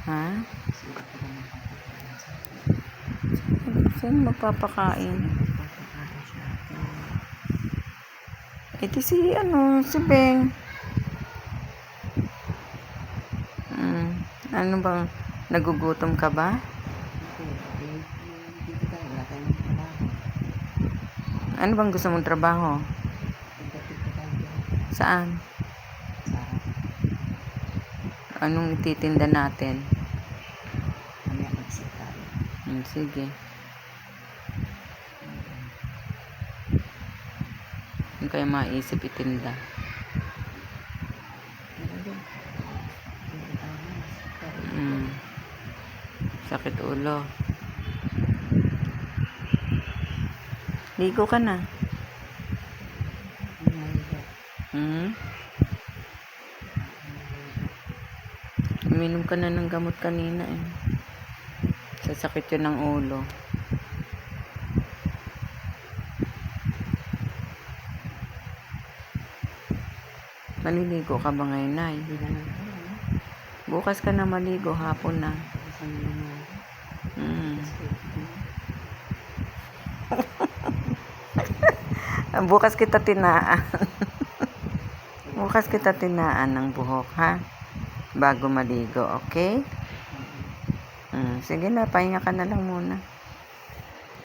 Ha? Saan magpapakain? Ito si Beng. Ano bang, nagugutom ka ba? Ano bang gusto mong trabaho? Saan? Anong ititinda natin? Sige. Ano kaya maisip itinda? Sakit ulo. Ligo ka na. Uminom ka na ng gamot kanina eh. Sasakit yun ng ulo. Maliligo ka ba ngayon, Nay? Bukas ka na maligo, hapon na. Bukas kita tinaan. Bukas kita tinaan ng buhok, ha? Bago maligo, okay? Sige na, pahinga ka na lang muna.